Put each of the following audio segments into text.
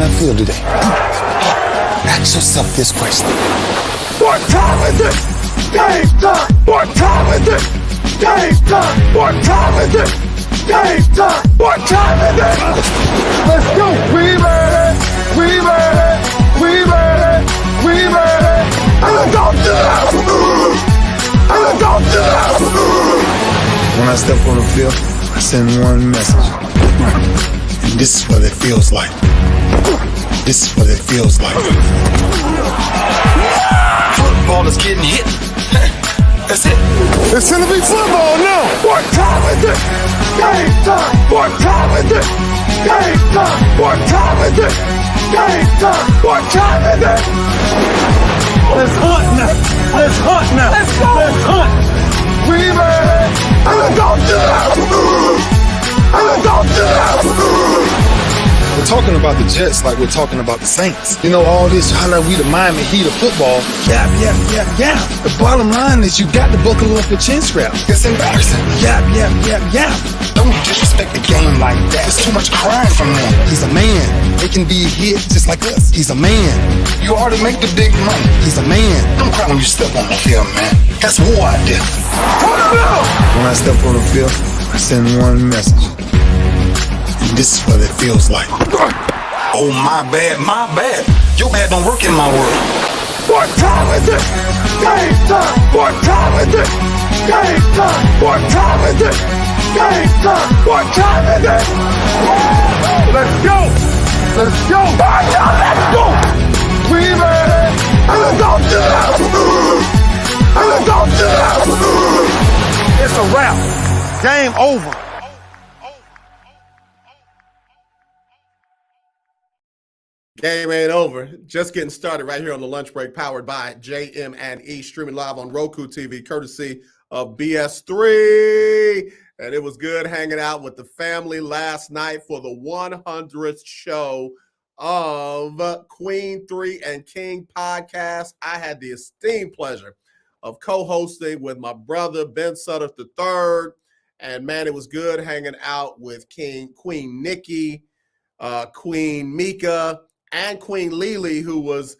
I feel today? Ask yourself this question. What time is it? Game time! What time is it? Game time! What time is it? Game time! What time is it? Let's go! We ready! We ready! We ready! We ready! And let's go to the and let's go to the When I step on the field, I send one message. And this is what it feels like. This is what it feels like. Football is getting hit. That's it. It's gonna be football now. What time is it? Game time. What time is it? Game time. What time is it? Game time. What time is it? Let's hunt now. Let's hunt now. Let's go. Let's hunt. We ready? And let's go to the and let's go to the We're talking about the Jets like we're talking about the Saints. You know, all this, how like we the Miami Heat of football. Yap. The bottom line is you got to buckle up your chin strap. It's embarrassing. Yap. Don't disrespect the game like that. There's too much crying from them. He's a man. They can be hit just like us. He's a man. You already make the big money. He's a man. Don't cry when you step on the field, man. That's war out there. When I step on the field, I send one message. This is what it feels like. Oh, my bad. Your bad don't work in my world. What time is it? Game time. What time is it? Game time. What time is it? Game time. What time is it? Let's go. Let's go. Let's go. We ready? And let's go to and let's go to It's a wrap. Game over. Game ain't over. Just getting started right here on the lunch break, powered by JM&E, streaming live on ROKU TV, courtesy of BS3. And it was good hanging out with the family last night for the 100th show of Queen 3 and King podcast. I had the esteemed pleasure of co-hosting with my brother, Ben Sutter III. And man, it was good hanging out with Queen Nikki, Queen Mika, and Queen Lily, who was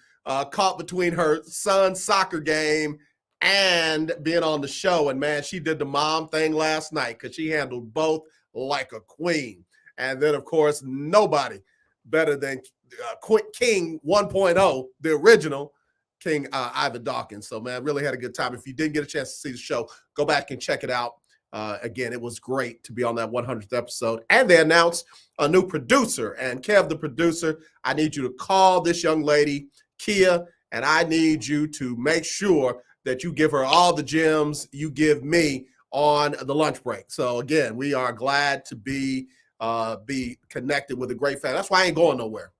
caught between her son's soccer game and being on the show. And, man, she did the mom thing last night because she handled both like a queen. And then, of course, nobody better than King 1.0, the original King Ivan Dawkins. So, man, really had a good time. If you didn't get a chance to see the show, go back and check it out. Again, it was great to be on that 100th episode. And they announced a new producer. And Kev, the producer, I need you to call this young lady, Kia, and I need you to make sure that you give her all the gems you give me on the lunch break. So, again, we are glad to be connected with a great fan. That's why I ain't going nowhere.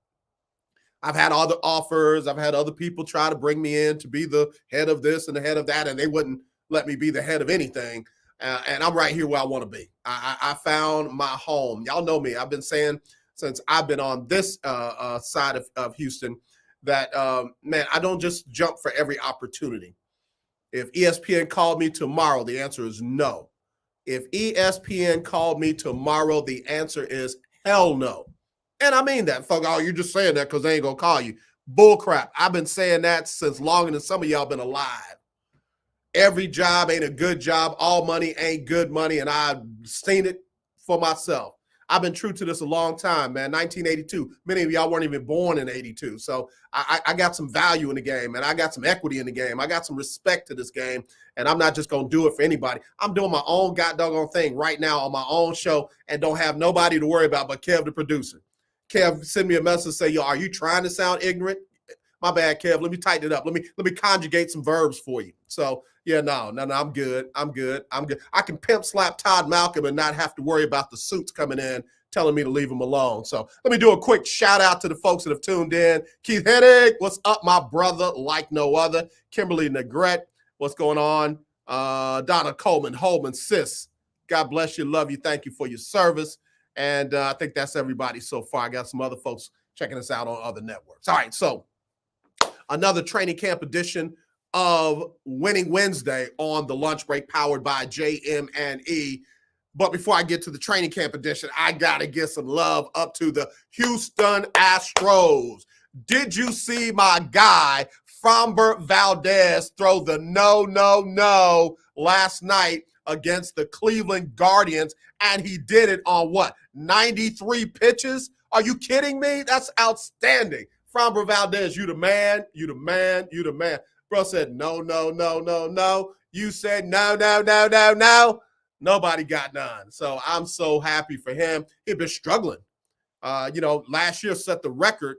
I've had other offers. I've had other people try to bring me in to be the head of this and the head of that, and they wouldn't let me be the head of anything. And I'm right here where I want to be. I found my home. Y'all know me. I've been saying since I've been on this side of Houston that, man, I don't just jump for every opportunity. If ESPN called me tomorrow, the answer is no. If ESPN called me tomorrow, the answer is hell no. And I mean that, folks. Oh, you're just saying that because they ain't going to call you. Bull crap. I've been saying that since longer than some of y'all been alive. Every job ain't a good job. All money ain't good money, and I've seen it for myself. I've been true to this a long time, man. 1982. Many of y'all weren't even born in 82. So I got some value in the game, and I got some equity in the game. I got some respect to this game, and I'm not just going to do it for anybody. I'm doing my own god doggone thing right now on my own show and don't have nobody to worry about but Kev, the producer. Kev, send me a message, say, yo, are you trying to sound ignorant? My bad, Kev. Let me tighten it up. Let me conjugate some verbs for you. So, yeah, no, I'm good. I'm good. I can pimp slap Todd Malcolm and not have to worry about the suits coming in telling me to leave him alone. So let me do a quick shout out to the folks that have tuned in. Keith Hennig, what's up, my brother, like no other. Kimberly Negrette, what's going on? Donna Coleman, Holman, sis, God bless you, love you, thank you for your service. And I think that's everybody so far. I got some other folks checking us out on other networks. All right, so another training camp edition of Winning Wednesday on the lunch break, powered by JM&E. But before I get to the training camp edition, I got to get some love up to the Houston Astros. Did you see my guy, Framber Valdez, throw the no last night against the Cleveland Guardians? And he did it on what, 93 pitches? Are you kidding me? That's outstanding. Framber Valdez, you the man, you the man, you the man. Bro said no. You said no. Nobody got none. So I'm so happy for him. He'd been struggling. Last year set the record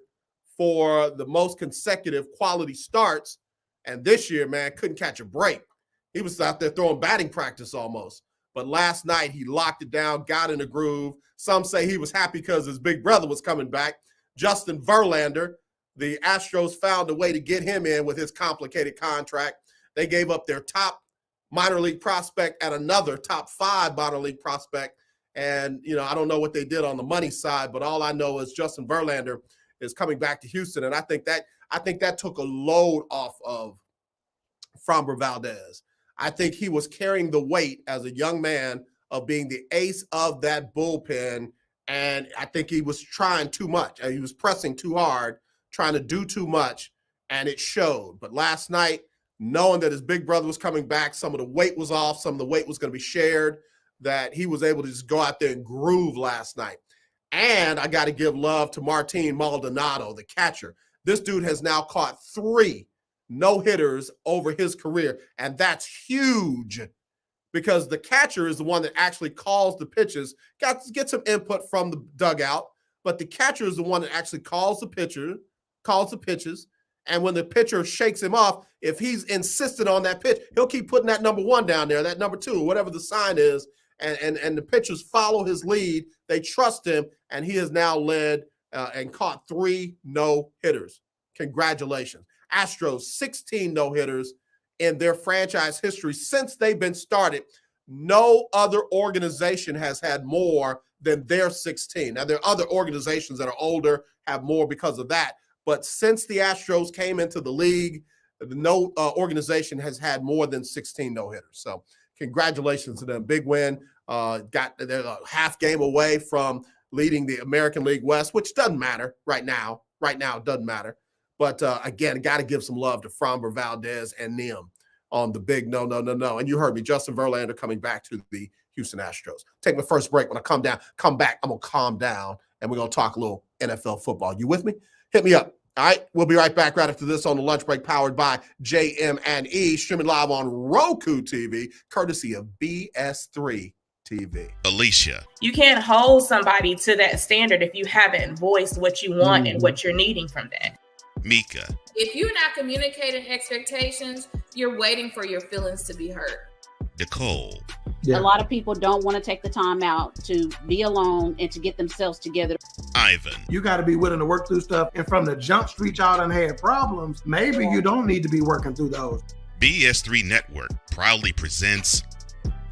for the most consecutive quality starts. And this year, man, couldn't catch a break. He was out there throwing batting practice almost. But last night, he locked it down, got in the groove. Some say he was happy because his big brother was coming back. Justin Verlander, the Astros found a way to get him in with his complicated contract. They gave up their top minor league prospect and another top 5 minor league prospect. And, I don't know what they did on the money side, but all I know is Justin Verlander is coming back to Houston. And I think that took a load off of Framber Valdez. I think he was carrying the weight as a young man of being the ace of that bullpen. And I think he was trying too much. He was pressing too hard, trying to do too much, and it showed. But last night, knowing that his big brother was coming back, some of the weight was off, some of the weight was going to be shared, that he was able to just go out there and groove last night. And I got to give love to Martin Maldonado, the catcher. This dude has now caught 3 no-hitters over his career, and that's huge because the catcher is the one that actually calls the pitches, get some input from the dugout, but the catcher is the one that actually calls the pitches, and when the pitcher shakes him off, if he's insistent on that pitch, he'll keep putting that number 1 down there, that number 2, whatever the sign is, and the pitchers follow his lead. They trust him, and he has now led and caught 3 no-hitters. Congratulations. Astros, 16 no-hitters in their franchise history since they've been started. No other organization has had more than their 16. Now, there are other organizations that are older, have more because of that. But since the Astros came into the league, no organization has had more than 16 no-hitters. So congratulations to them. Big win. They're a half game away from leading the American League West, which doesn't matter right now. Right now, it doesn't matter. But again, got to give some love to Framber Valdez and Nim on the big no. And you heard me, Justin Verlander coming back to the Houston Astros. Take my first break. When I come back, I'm going to calm down, and we're going to talk a little NFL football. You with me? Hit me up. All right, we'll be right back right after this on the lunch break, powered by JM&E, streaming live on Roku TV, courtesy of BS3 TV. Alicia. You can't hold somebody to that standard if you haven't voiced what you want and what you're needing from that. Mika. If you're not communicating expectations, you're waiting for your feelings to be hurt. Nicole. Yeah. A lot of people don't want to take the time out to be alone and to get themselves together. Ivan. You got to be willing to work through stuff. And from the jump street, y'all done had problems. Maybe you don't need to be working through those. BS3 Network proudly presents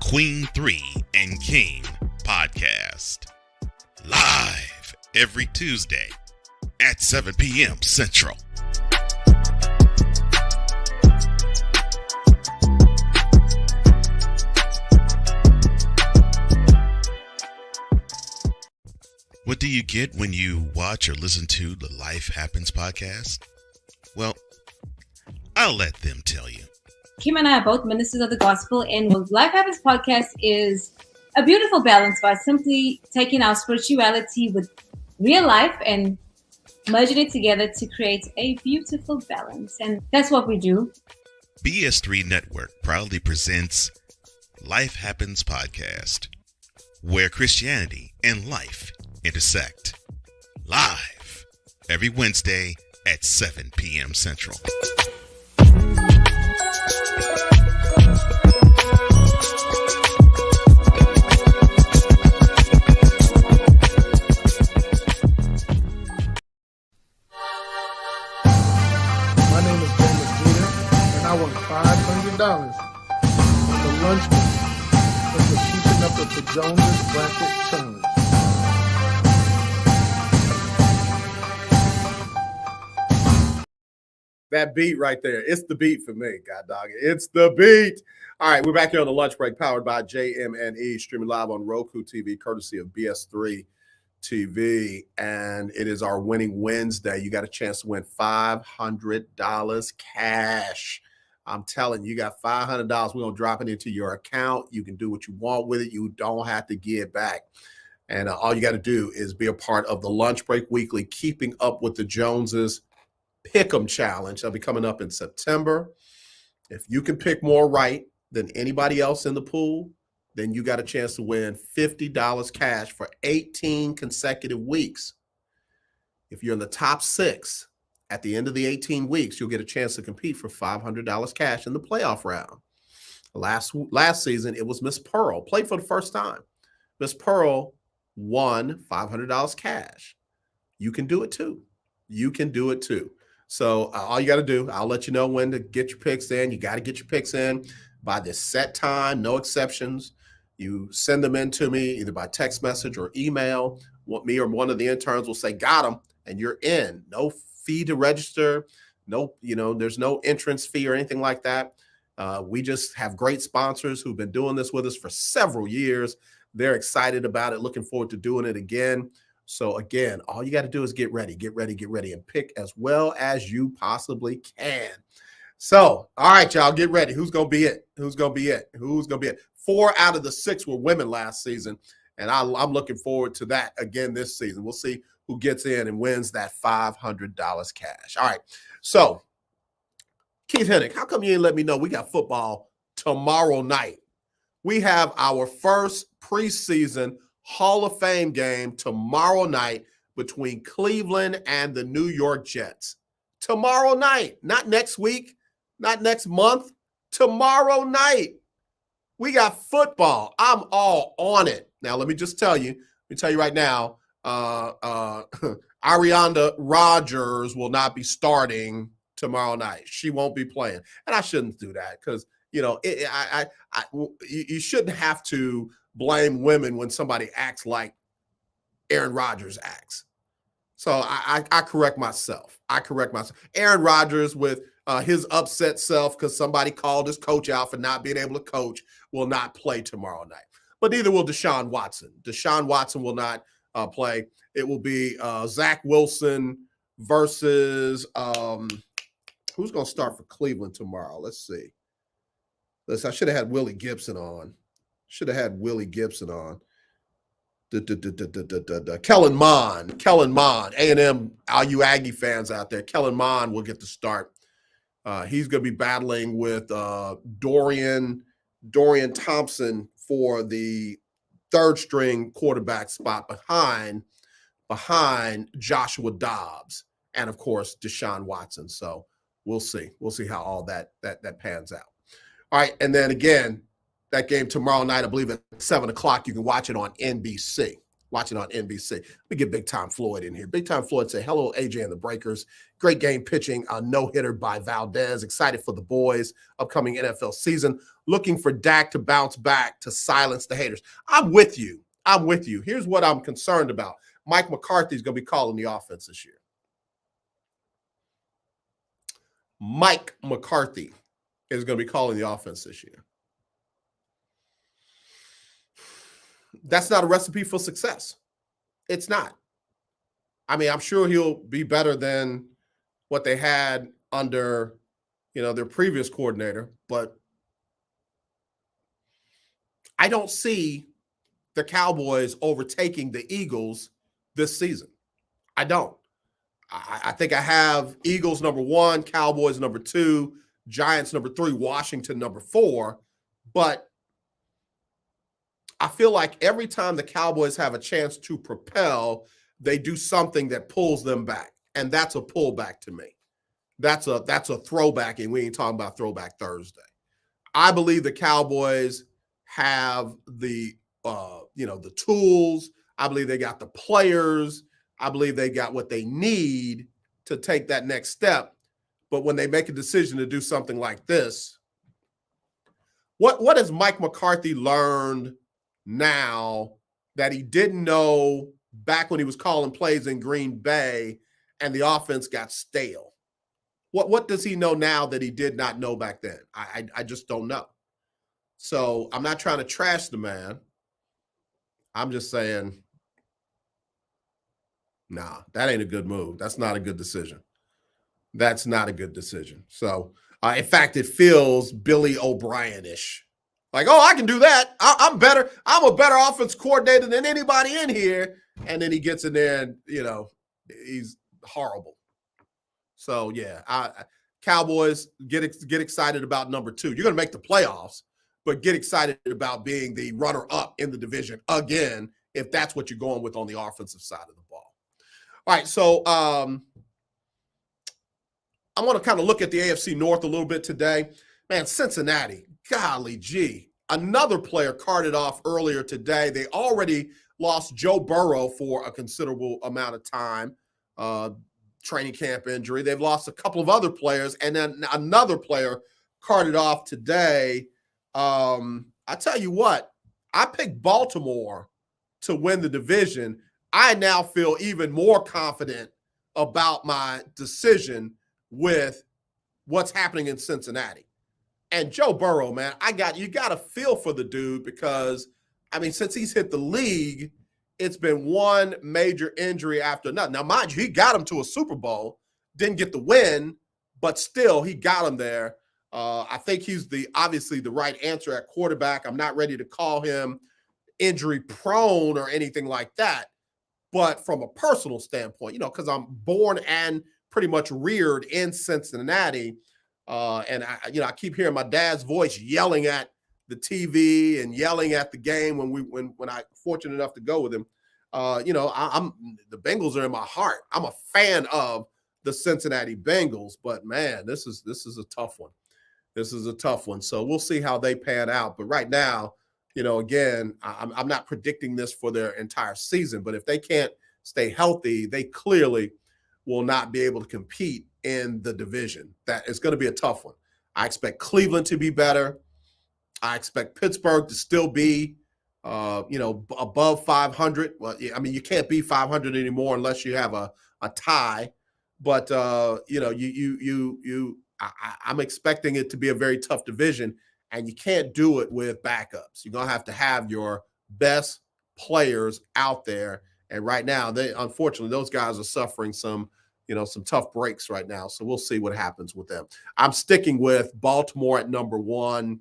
Queen 3 and King podcast. Live every Tuesday at 7 p.m. Central. What do you get when you watch or listen to the Life Happens podcast? Well, I'll let them tell you. Kim and I are both ministers of the gospel, and Life Happens podcast is a beautiful balance by simply taking our spirituality with real life and merging it together to create a beautiful balance. And that's what we do. BS3 Network proudly presents Life Happens podcast, where Christianity and life intersect. Live every Wednesday at 7 p.m. Central. My name is James Jeter, and I won $500 on the lunch money for keeping up with the Jonas Bracket Challenge. That beat right there. It's the beat for me, God dog. It's the beat. All right, we're back here on the lunch break, powered by JM&E, streaming live on Roku TV, courtesy of BS3 TV. And it is our Winning Wednesday. You got a chance to win $500 cash. I'm telling you, you got $500. We're going to drop it into your account. You can do what you want with it. You don't have to give back. And all you got to do is be a part of the Lunch Break Weekly, Keeping Up with the Joneses Pick'em Challenge. That'll be coming up in September. If you can pick more right than anybody else in the pool, then you got a chance to win $50 cash for 18 consecutive weeks. If you're in the top 6 at the end of the 18 weeks, you'll get a chance to compete for $500 cash in the playoff round. Last season, it was Miss Pearl, played for the first time. Miss Pearl won $500 cash. You can do it too. You can do it too. So all you got to do, I'll let you know when to get your picks in. You got to get your picks in by this set time, no exceptions. You send them in to me either by text message or email. Me or one of the interns will say, got them, and you're in. No fee to register. No, there's no entrance fee or anything like that. We just have great sponsors who've been doing this with us for several years. They're excited about it, looking forward to doing it again. So again, all you got to do is get ready, and pick as well as you possibly can. So, all right, y'all, get ready. Who's going to be it? 4 out of the 6 were women last season, and I'm looking forward to that again this season. We'll see who gets in and wins that $500 cash. All right, so Keith Hennick, how come you didn't let me know we got football tomorrow night? We have our first preseason Hall of Fame game tomorrow night between Cleveland and the New York Jets. Tomorrow night, not next week, not next month, tomorrow night. We got football. I'm all on it. Now, let me tell you right now, Arianda Rodgers will not be starting tomorrow night. She won't be playing. And I shouldn't do that because, you shouldn't have to blame women when somebody acts like Aaron Rodgers acts. So I correct myself. Aaron Rodgers with his upset self because somebody called his coach out for not being able to coach will not play tomorrow night. But neither will Deshaun Watson. Deshaun Watson will not play. It will be Zach Wilson versus who's going to start for Cleveland tomorrow? Let's see. I should have had Willie Gibson on. Kellen Mond, A&M, all you Aggie fans out there, Kellen Mond will get the start. He's going to be battling with Dorian Thompson for the third string quarterback spot behind Joshua Dobbs and, of course, Deshaun Watson. So we'll see how all that pans out. All right, and then again, that game tomorrow night, I believe at 7 o'clock, you can watch it on NBC. Let me get Big Time Floyd in here. Big Time Floyd said, hello, AJ and the Breakers. Great game pitching, a no-hitter by Valdez. Excited for the boys' upcoming NFL season. Looking for Dak to bounce back to silence the haters. I'm with you. Here's what I'm concerned about. Mike McCarthy's going to be calling the offense this year. Mike McCarthy is going to be calling the offense this year. That's not a recipe for success. It's not. I mean, I'm sure he'll be better than what they had under, their previous coordinator, but I don't see the Cowboys overtaking the Eagles this season. I don't. I think I have Eagles number 1, Cowboys number 2, Giants number 3, Washington number 4, but I feel like every time the Cowboys have a chance to propel, they do something that pulls them back. And that's a pullback to me. That's a throwback, and we ain't talking about Throwback Thursday. I believe the Cowboys have the tools. I believe they got the players. I believe they got what they need to take that next step. But when they make a decision to do something like this, what has Mike McCarthy learned now that he didn't know back when he was calling plays in Green Bay and the offense got stale? What does he know now that he did not know back then? I just don't know. So I'm not trying to trash the man. I'm just saying, nah, that ain't a good move. That's not a good decision. That's not a good decision. So, in fact, it feels Billy O'Brien-ish. Like, oh, I can do that. I'm better. I'm a better offense coordinator than anybody in here. And then he gets in there and, he's horrible. So, yeah, Cowboys, get excited about number 2. You're going to make the playoffs, but get excited about being the runner-up in the division again, if that's what you're going with on the offensive side of the ball. All right, so I want to kind of look at the AFC North a little bit today. Man, Cincinnati, golly gee, another player carted off earlier today. They already lost Joe Burrow for a considerable amount of time, training camp injury. They've lost a couple of other players, and then another player carted off today. I tell you what, I picked Baltimore to win the division. I now feel even more confident about my decision with what's happening in Cincinnati. And Joe Burrow, man, you got to feel for the dude because, I mean, since he's hit the league, it's been one major injury after another. Now, mind you, he got him to a Super Bowl, didn't get the win, but still he got him there. I think he's obviously the right answer at quarterback. I'm not ready to call him injury prone or anything like that. But from a personal standpoint, because I'm born and pretty much reared in Cincinnati, and I keep hearing my dad's voice yelling at the TV and yelling at the game when I fortunate enough to go with him. I'm the Bengals are in my heart. I'm a fan of the Cincinnati Bengals, but man, this is a tough one. This is a tough one. So we'll see how they pan out. But right now, again, I'm not predicting this for their entire season, but if they can't stay healthy, they clearly will not be able to compete in the division. That is going to be a tough one. I expect Cleveland to be better. I expect Pittsburgh to still be, above 500. Well, I mean, you can't be 500 anymore unless you have a tie. But I'm expecting it to be a very tough division, and you can't do it with backups. You're gonna have to have your best players out there. And right now, unfortunately, those guys are suffering some tough breaks right now. So we'll see what happens with them. I'm sticking with Baltimore at number 1,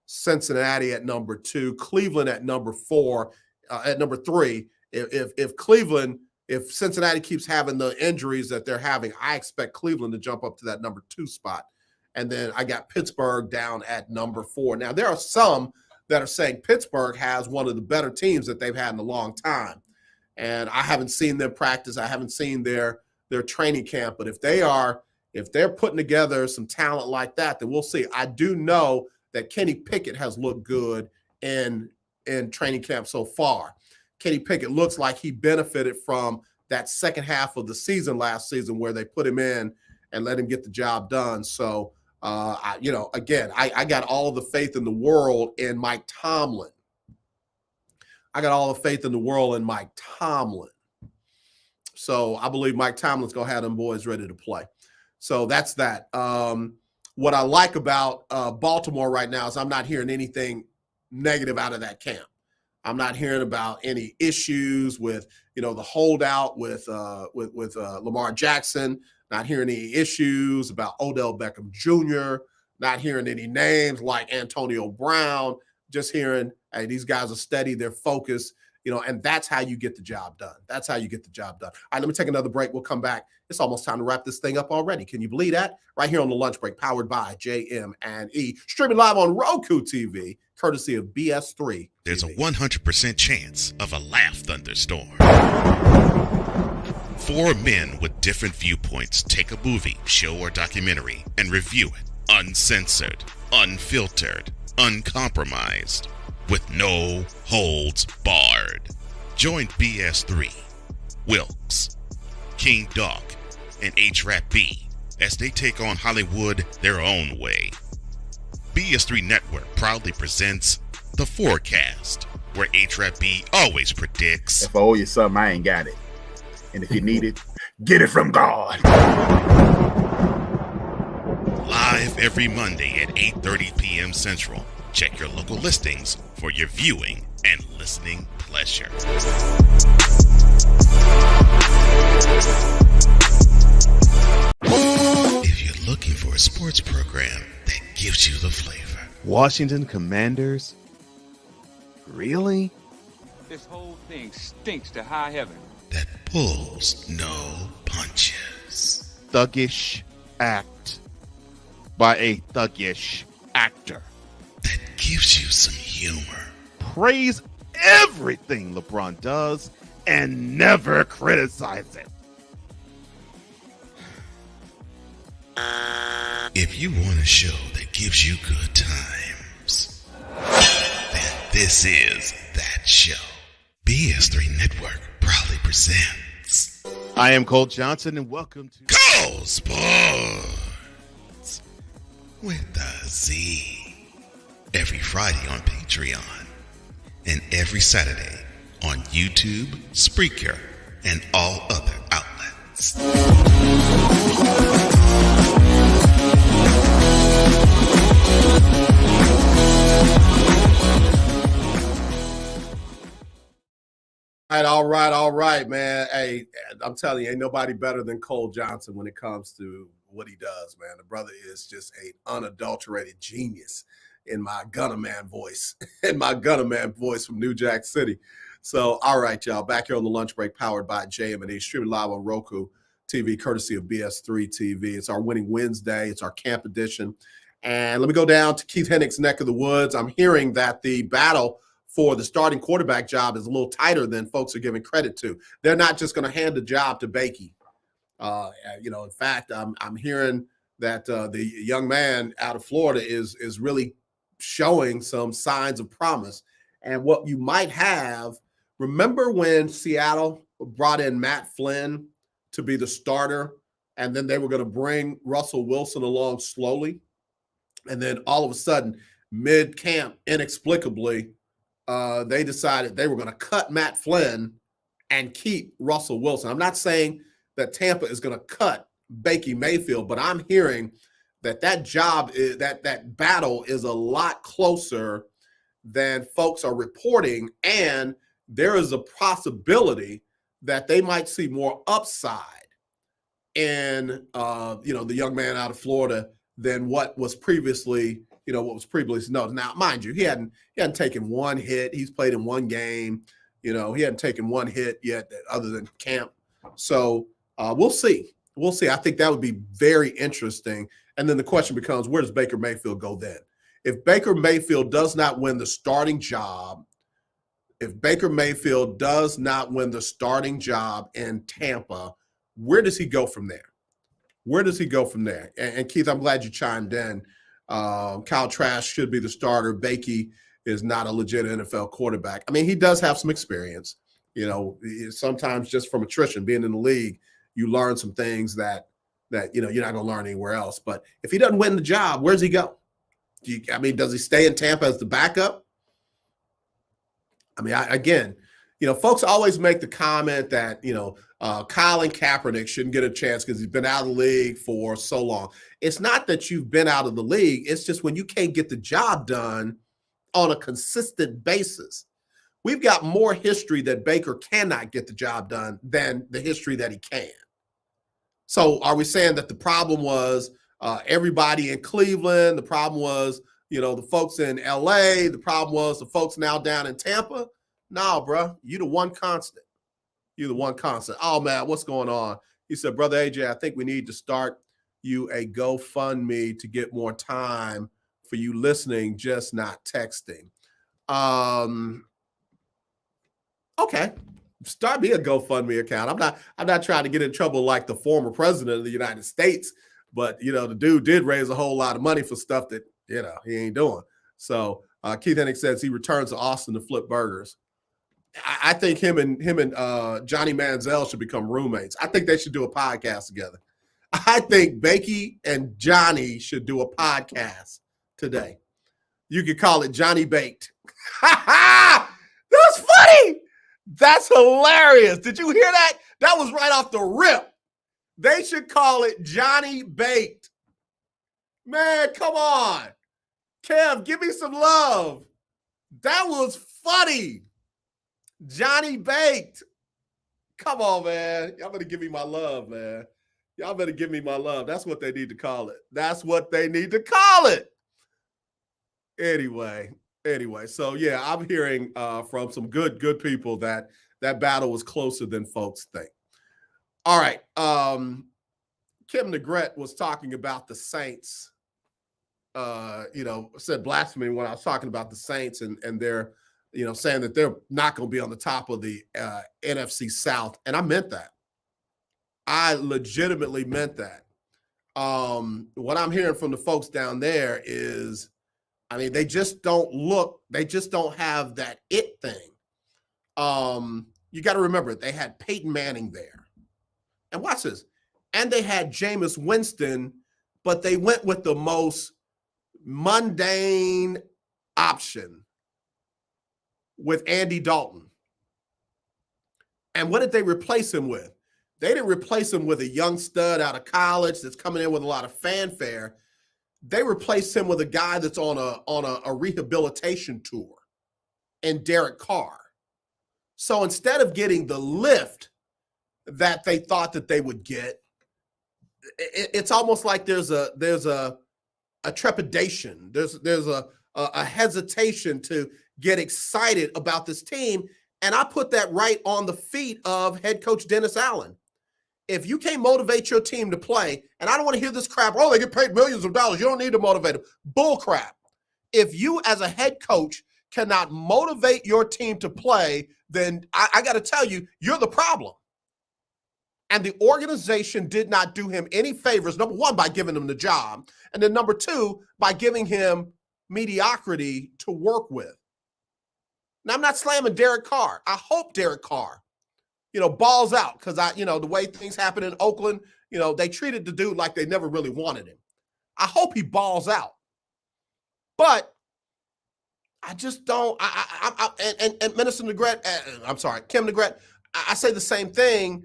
Cincinnati at number 2, Cleveland at number 4, at number 3. If Cincinnati keeps having the injuries that they're having, I expect Cleveland to jump up to that number 2 spot. And then I got Pittsburgh down at number 4. Now, there are some that are saying Pittsburgh has one of the better teams that they've had in a long time. And I haven't seen them practice. I haven't seen their training camp. But if they're putting together some talent like that, then we'll see. I do know that Kenny Pickett has looked good in training camp so far. Kenny Pickett looks like he benefited from that second half of the season last season where they put him in and let him get the job done. So, I got all the faith in the world in Mike Tomlin. So I believe Mike Tomlin's going to have them boys ready to play. So that's that. What I like about Baltimore right now is I'm not hearing anything negative out of that camp. I'm not hearing about any issues with, the holdout with Lamar Jackson. Not hearing any issues about Odell Beckham Jr. Not hearing any names like Antonio Brown. Just hearing, hey, these guys are steady, they're focused, and that's how you get the job done. All right, let me take another break. We'll come back. It's almost time to wrap this thing up already. Can you believe that? Right here on the lunch break, powered by JM&E, streaming live on Roku TV, courtesy of BS3. There's a 100% chance of a laugh thunderstorm. 4 men with different viewpoints take a movie, show, or documentary and review it uncensored, unfiltered, uncompromised, with no holds barred. Join BS3, Wilkes, King Dog, and H-Rap B as they take on Hollywood their own way. BS3 Network proudly presents The Forecast, where H-Rap B always predicts, if I owe you something, I ain't got it. And if you need it, get it from God. live every Monday at 8:30 p.m. Central. Check your local listings for your viewing and listening pleasure. If you're looking for a sports program that gives you the flavor. Washington Commanders? Really? This whole thing stinks to high heaven. That pulls no punches. Thuggish act by a thuggish actor. That gives you some humor. Praise everything LeBron does and never criticize it. If you want a show that gives you good times, then this is that show. BS3 Network proudly presents. I am Cole Johnson, and welcome to Go Sports with a Z. Every Friday on Patreon and every Saturday on YouTube, Spreaker, and all other outlets. All right, man. Hey, I'm telling you, ain't nobody better than Cole Johnson when it comes to what he does, man. The brother is just an unadulterated genius in my Gunna Man voice, from New Jack City. So, all right, y'all, back here on the lunch break, powered by JM&E, streaming live on ROKU TV, courtesy of BS3 TV. It's our Winning Wednesday. It's our camp edition. And let me go down to Keith Hennick's neck of the woods. I'm hearing that the battle for the starting quarterback job is a little tighter than folks are giving credit to. They're not just going to hand the job to Bakey. In fact, I'm hearing that the young man out of Florida is really showing some signs of promise. And what you might have, remember when Seattle brought in Matt Flynn to be the starter, and then they were going to bring Russell Wilson along slowly, and then all of a sudden, mid-camp, inexplicably, they decided they were going to cut Matt Flynn and keep Russell Wilson. I'm not saying that Tampa is going to cut Baker Mayfield, but I'm hearing that job is that battle is a lot closer than folks are reporting, and there is a possibility that they might see more upside in the young man out of Florida than what was previously noticed. Now, mind you, he hadn't taken one hit. He's played in one game. He hadn't taken one hit yet other than camp. So we'll see. I think that would be very interesting. And then the question becomes, where does Baker Mayfield go then? If Baker Mayfield does not win the starting job, in Tampa, where does he go from there? And Keith, I'm glad you chimed in. Kyle Trask should be the starter. Bakey is not a legit NFL quarterback. I mean, he does have some experience. Sometimes just from attrition, being in the league, you learn some things that you're not going to learn anywhere else. But if he doesn't win the job, where's he go? Does he stay in Tampa as the backup? Folks always make the comment that, Colin Kaepernick shouldn't get a chance because he's been out of the league for so long. It's not that you've been out of the league. It's just when you can't get the job done on a consistent basis. We've got more history that Baker cannot get the job done than the history that he can. So are we saying that the problem was everybody in Cleveland? The problem was, the folks in LA? The problem was the folks now down in Tampa? No, bro, you the one constant. Oh, man, what's going on? He said, Brother AJ, I think we need to start you a GoFundMe to get more time for you listening, just not texting. Okay. Start me a GoFundMe account. I'm not trying to get in trouble like the former president of the United States, but the dude did raise a whole lot of money for stuff that he ain't doing. So Keith Hennick says he returns to Austin to flip burgers. I think him and Johnny Manziel should become roommates. I think they should do a podcast together. I think Bakey and Johnny should do a podcast today. You could call it Johnny Baked. That's funny. That's hilarious. Did you hear that? That was right off the rip. They should call it Johnny Baked. Man, come on. Kev, give me some love. That was funny. Johnny Baked. Come on, man. Y'all better give me my love, man. Y'all better give me my love. That's what they need to call it. That's what they need to call it. Anyway, so yeah, I'm hearing from some good people that battle was closer than folks think. All right. Kim Negrete was talking about the Saints, said blasphemy when I was talking about the Saints and they're, saying that they're not going to be on the top of the NFC South. And I meant that. I legitimately meant that. What I'm hearing from the folks down there is, they just don't have that it thing. You got to remember, they had Peyton Manning there. And watch this. And they had Jameis Winston, but they went with the most mundane option with Andy Dalton. And what did they replace him with? They didn't replace him with a young stud out of college that's coming in with a lot of fanfare. They replaced him with a guy that's on a rehabilitation tour and Derek Carr. So instead of getting the lift that they thought that they would get, it's almost like there's a trepidation. There's a hesitation to get excited about this team. And I put that right on the feet of head coach Dennis Allen. If you can't motivate your team to play, and I don't want to hear this crap, they get paid millions of dollars, you don't need to motivate them. Bull crap. If you as a head coach cannot motivate your team to play, then I got to tell you, you're the problem. And the organization did not do him any favors, number one, by giving him the job, and then number two, by giving him mediocrity to work with. Now, I'm not slamming Derek Carr. I hope Derek Carr, balls out, because the way things happen in Oakland, they treated the dude like they never really wanted him. I hope he balls out. But I just don't. And Minister Negrete, Kim Negrete, I say the same thing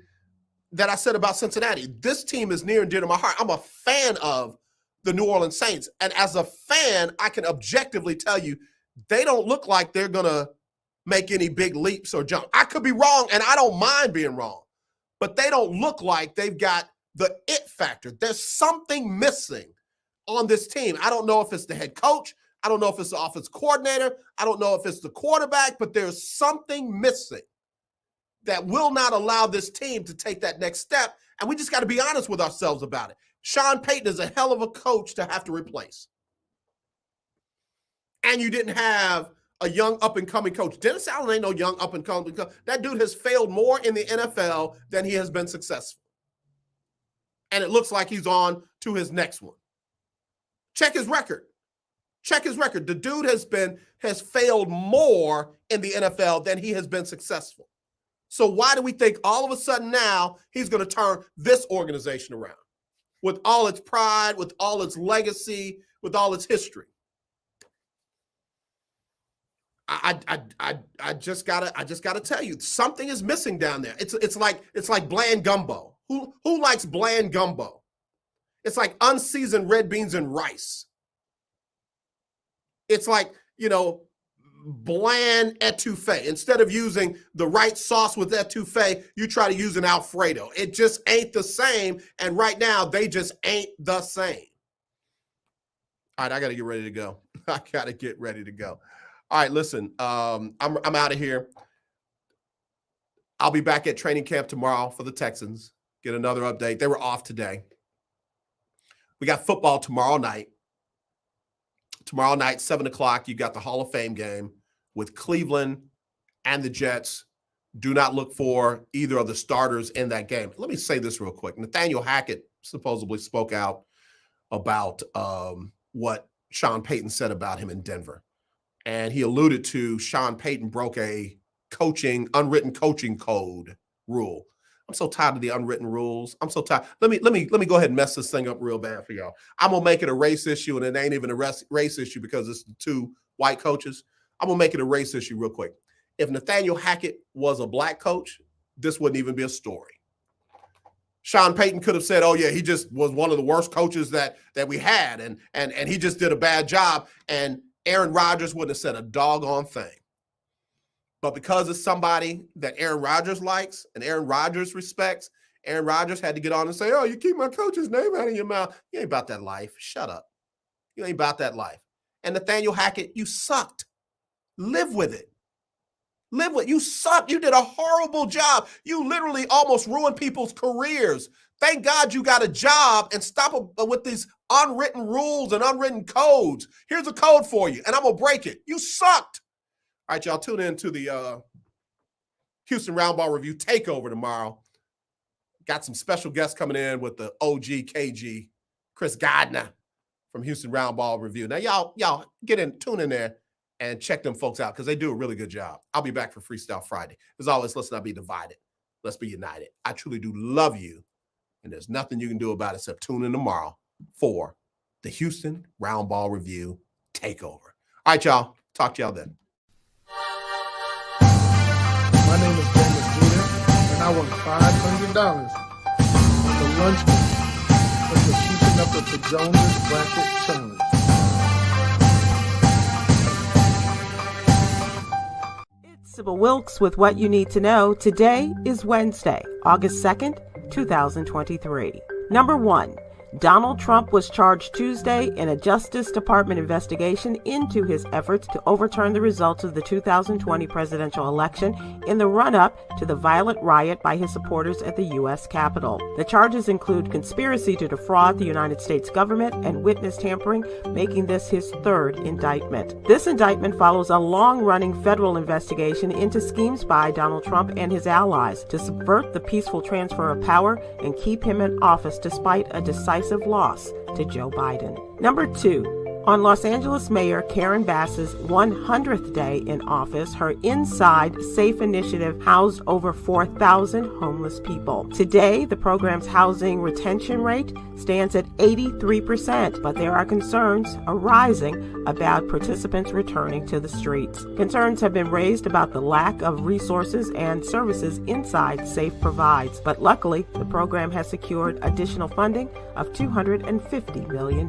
that I said about Cincinnati. This team is near and dear to my heart. I'm a fan of the New Orleans Saints. And as a fan, I can objectively tell you, they don't look like they're going to make any big leaps or jump. I could be wrong, and I don't mind being wrong. But they don't look like they've got the it factor. There's something missing on this team. I don't know if it's the head coach. I don't know if it's the offensive coordinator. I don't know if it's the quarterback, but there's something missing that will not allow this team to take that next step. And we just got to be honest with ourselves about it. Sean Payton is a hell of a coach to have to replace. And you didn't have a young up-and-coming coach. Dennis Allen ain't no young up-and-coming coach. That dude has failed more in the NFL than he has been successful. And it looks like he's on to his next one. Check his record. The dude has failed more in the NFL than he has been successful. So why do we think all of a sudden now he's going to turn this organization around with all its pride, with all its legacy, with all its history? I just gotta tell you, something is missing down there. It's like bland gumbo. Who likes bland gumbo? It's like unseasoned red beans and rice. It's like, bland etouffee. Instead of using the right sauce with etouffee, you try to use an Alfredo. It just ain't the same. And right now, they just ain't the same. All right, I got to get ready to go. All right, listen, I'm out of here. I'll be back at training camp tomorrow for the Texans. Get another update. They were off today. We got football tomorrow night. Tomorrow night, 7 o'clock, you got the Hall of Fame game with Cleveland and the Jets. Do not look for either of the starters in that game. Let me say this real quick. Nathaniel Hackett supposedly spoke out about what Sean Payton said about him in Denver. And he alluded to Sean Payton broke a unwritten coaching code rule. I'm so tired of the unwritten rules. I'm so tired. Let me go ahead and mess this thing up real bad for y'all. I'm gonna make it a race issue, and it ain't even a race issue because it's the two white coaches. I'm gonna make it a race issue real quick. If Nathaniel Hackett was a black coach, this wouldn't even be a story. Sean Payton could have said, oh, yeah, he just was one of the worst coaches that we had, and he just did a bad job, and Aaron Rodgers wouldn't have said a doggone thing. But because it's somebody that Aaron Rodgers likes and Aaron Rodgers respects, Aaron Rodgers had to get on and say, oh, you keep my coach's name out of your mouth. You ain't about that life. Shut up. You ain't about that life. And Nathaniel Hackett, you sucked. Live with it. Live with it. You sucked. You did a horrible job. You literally almost ruined people's careers. Thank God you got a job, and stop with these unwritten rules and unwritten codes. Here's a code for you, and I'm going to break it. You sucked. All right, y'all, tune in to the Houston Roundball Review Takeover tomorrow. Got some special guests coming in with the OG KG, Chris Gardner from Houston Roundball Review. Now, y'all tune in there and check them folks out because they do a really good job. I'll be back for Freestyle Friday. As always, let's not be divided. Let's be united. I truly do love you, and there's nothing you can do about it except tune in tomorrow for the Houston Roundball Review Takeover. All right, y'all. Talk to y'all then. My name is JM&E, and I won $500 for lunchman for keeping up with the Jonas Bracket Challenge. Sybil Wilkes with what you need to know. Today is Wednesday, August 2nd, 2023. Number 1. Donald Trump was charged Tuesday in a Justice Department investigation into his efforts to overturn the results of the 2020 presidential election in the run-up to the violent riot by his supporters at the U.S. Capitol. The charges include conspiracy to defraud the United States government and witness tampering, making this his third indictment. This indictment follows a long-running federal investigation into schemes by Donald Trump and his allies to subvert the peaceful transfer of power and keep him in office despite a decisive loss to Joe Biden. Number 2. On Los Angeles Mayor Karen Bass's 100th day in office, her Inside Safe initiative housed over 4,000 homeless people. Today, the program's housing retention rate stands at 83%, but there are concerns arising about participants returning to the streets. Concerns have been raised about the lack of resources and services Inside Safe provides, but luckily, the program has secured additional funding of $250 million.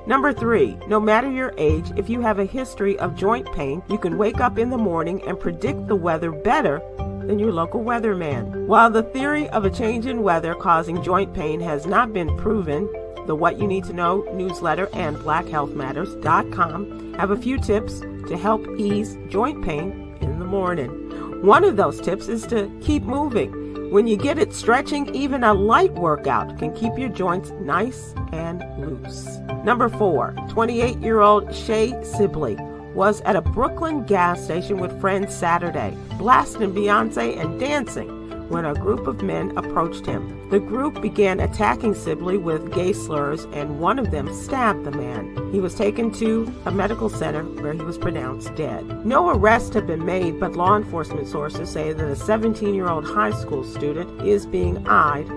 Number 3. No matter your age, if you have a history of joint pain, you can wake up in the morning and predict the weather better than your local weatherman. While the theory of a change in weather causing joint pain has not been proven, the What You Need to Know newsletter and BlackHealthMatters.com have a few tips to help ease joint pain in the morning. One of those tips is to keep moving. When you get it stretching, even a light workout can keep your joints nice and loose. Number 4, 28-year-old Shay Sibley was at a Brooklyn gas station with friends Saturday, blasting Beyonce and dancing when a group of men approached him. The group began attacking Sibley with gay slurs, and one of them stabbed the man. He was taken to a medical center where he was pronounced dead. No arrests have been made, but law enforcement sources say that a 17-year-old high school student is being eyed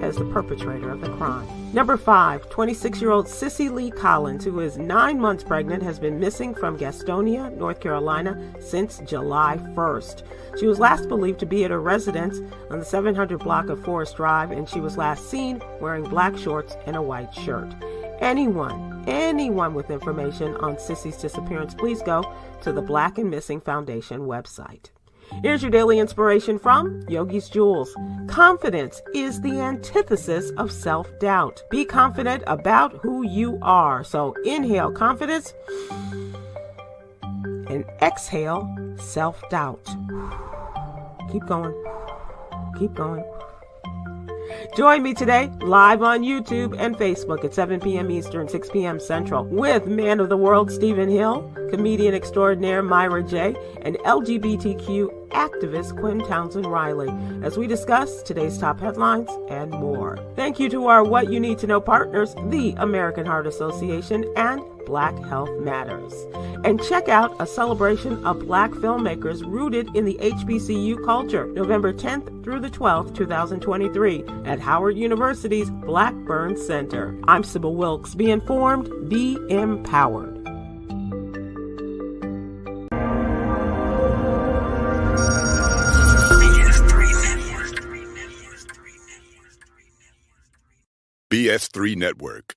as the perpetrator of the crime. Number 5, 26-year-old Sissy Lee Collins, who is 9 months pregnant, has been missing from Gastonia, North Carolina since July 1st. She was last believed to be at her residence on the 700 block of Forest Drive, and she was last seen wearing black shorts and a white shirt. Anyone with information on Sissy's disappearance, please go to the Black and Missing Foundation website. Here's your daily inspiration from Yogi's Jewels. Confidence is the antithesis of self-doubt. Be confident about who you are. So inhale confidence and exhale self-doubt. Keep going. Keep going. Join me today live on YouTube and Facebook at 7 p.m. Eastern, 6 p.m. Central with Man of the World Stephen Hill, comedian extraordinaire Myra J., and LGBTQ activist Quinn Townsend Riley as we discuss today's top headlines and more. Thank you to our What You Need to Know partners, the American Heart Association and Black Health Matters. And check out a celebration of Black filmmakers rooted in the HBCU culture, November 10th through the 12th, 2023, at Howard University's Blackburn Center. I'm Sybil Wilkes. Be informed, be empowered. BS3 Network.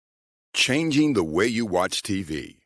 Changing the way you watch TV.